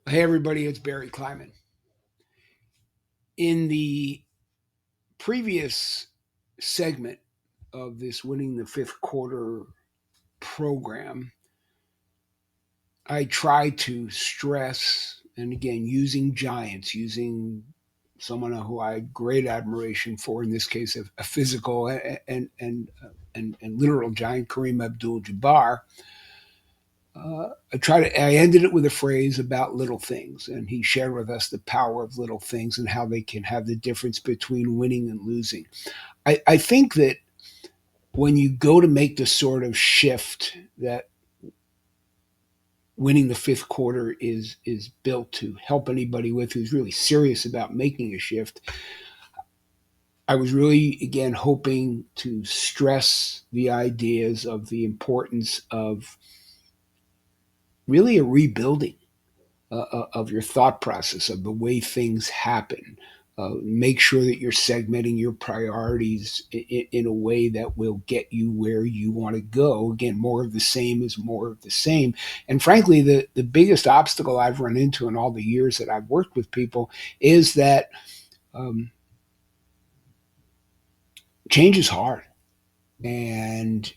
Hey, everybody, it's Barry Kleiman. In the previous segment of this Winning the Fifth Quarter program, I tried to stress, and again, using giants, using someone who I had great admiration for, in this case, a physical and literal giant, Kareem Abdul-Jabbar. I ended it with a phrase about little things, and he shared with us the power of little things and how they can have the difference between winning and losing. I think that when you go to make the sort of shift that winning the fifth quarter is built to help anybody with who's really serious about making a shift, I was really again hoping to stress the ideas of the importance of really a rebuilding of your thought process, of the way things happen. Make sure that you're segmenting your priorities in a way that will get you where you want to go. Again, more of the same is more of the same. And frankly, the biggest obstacle I've run into in all the years that I've worked with people is that um, change is hard. And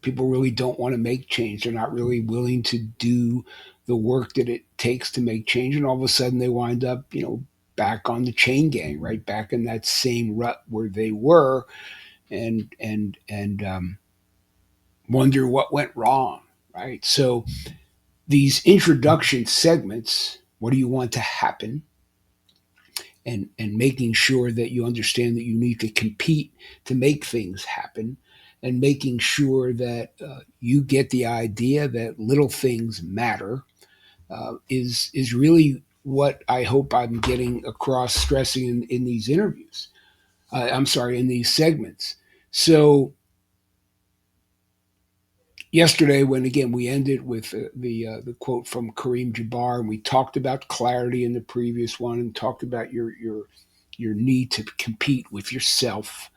people really don't want to make change. They're not really willing to do the work that it takes to make change. And all of a sudden they wind up, back on the chain gang, right? Back in that same rut where they were and wonder what went wrong, right? So these introduction segments, what do you want to happen? And making sure that you understand that you need to compete to make things happen, and making sure that you get the idea that little things matter is really what I hope I'm getting across, stressing in these interviews. I'm sorry, in these segments. So yesterday, when again we ended with the quote from Kareem Jabbar, and we talked about clarity in the previous one, and talked about your need to compete with yourself,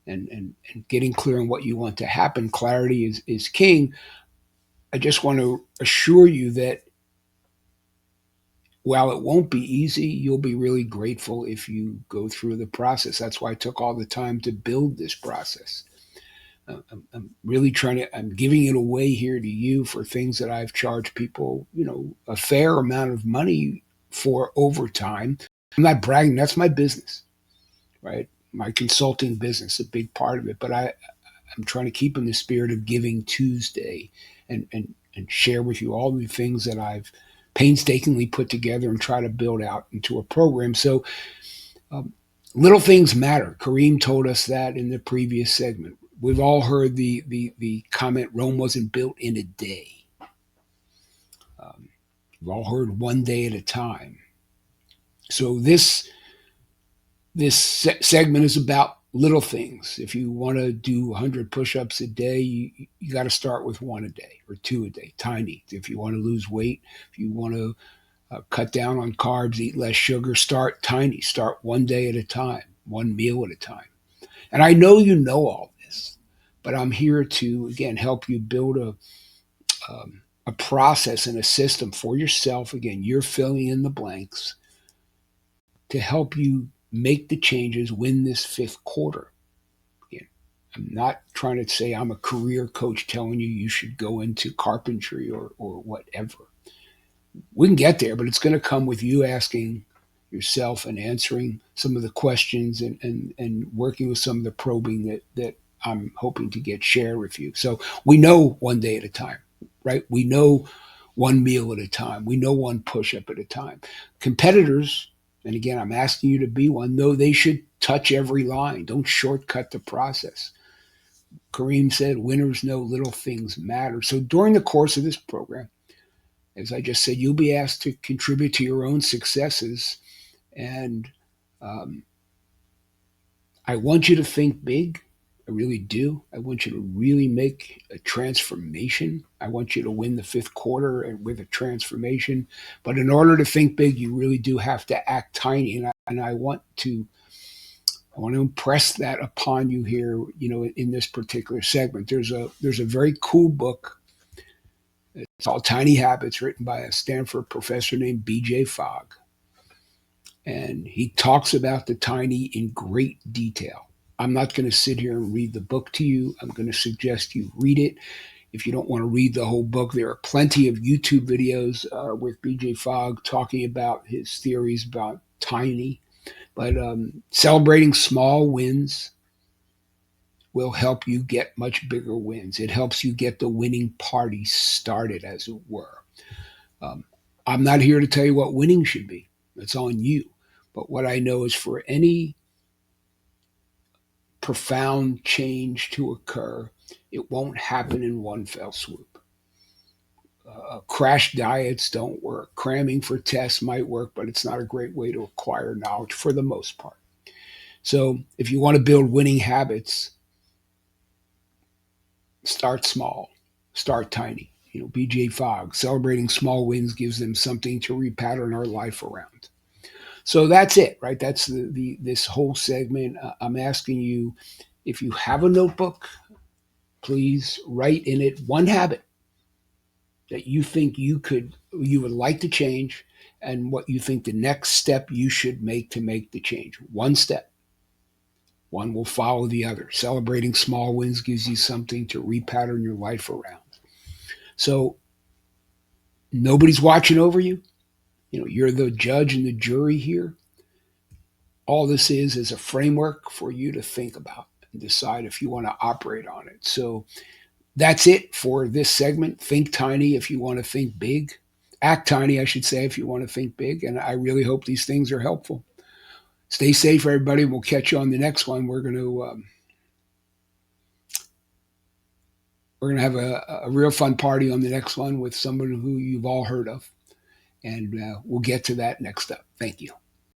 and getting clear on what you want to happen. Clarity is king. I just want to assure you that while it won't be easy, you'll be really grateful if you go through the process. That's why I took all the time to build this process. I'm really trying to, I'm giving it away here to you for things that I've charged people, a fair amount of money for over time. I'm not bragging, that's my business, right? My consulting business, a big part of it. But I'm trying to keep in the spirit of Giving Tuesday, and share with you all the things that I've painstakingly put together and try to build out into a program. So um, little things matter. Kareem told us that in the previous segment. We've all heard the comment, Rome wasn't built in a day. Um, we've all heard one day at a time. So this segment is about little things. If you want to do 100 push-ups a day, you got to start with one a day or two a day, tiny. If you want to lose weight, if you want to cut down on carbs, eat less sugar, start tiny. Start one day at a time, one meal at a time. And I know you know all this, but I'm here to again help you build a process and a system for yourself. Again, you're filling in the blanks to help you make the changes, win this fifth quarter. Again, I'm not trying to say I'm a career coach telling you should go into carpentry or whatever. We can get there, but it's going to come with you asking yourself and answering some of the questions, and working with some of the probing that I'm hoping to get shared with you. So we know one day at a time, right? We know one meal at a time. We know one push up at a time. Competitors, and again, I'm asking you to be one, know they should touch every line. Don't shortcut the process. Kareem said, winners know little things matter. So during the course of this program, as I just said, you'll be asked to contribute to your own successes. And um, I want you to think big. I really do. I want you to really make a transformation. I want you to win the fifth quarter and with a transformation. But in order to think big, you really do have to act tiny. And I want to impress that upon you here, in this particular segment. There's a very cool book It's called Tiny Habits, written by a Stanford professor named B.J. Fogg. And he talks about the tiny in great detail. I'm not going to sit here and read the book to you. I'm going to suggest you read it. If you don't want to read the whole book, there are plenty of YouTube videos with BJ Fogg talking about his theories about tiny. But celebrating small wins will help you get much bigger wins. It helps you get the winning party started, as it were. Um, I'm not here to tell you what winning should be. It's on you. But what I know is for any profound change to occur, it won't happen in one fell swoop. Crash diets don't work. Cramming for tests might work, but it's not a great way to acquire knowledge for the most part. So if you want to build winning habits, start small, start tiny. BJ Fogg, celebrating small wins gives them something to repattern our life around. So that's it, right? That's the this whole segment. I'm asking you, if you have a notebook, please write in it one habit that you think you would like to change, and what you think the next step you should make to make the change. One step. One will follow the other. Celebrating small wins gives you something to repattern your life around. So nobody's watching over you. You're the judge and the jury here. All this is a framework for you to think about and decide if you want to operate on it. So that's it for this segment. Think tiny if you want to think big. Act tiny, I should say, if you want to think big. And I really hope these things are helpful. Stay safe, everybody. We'll catch you on the next one. We're going to have a real fun party on the next one with someone who you've all heard of. And we'll get to that next up. Thank you.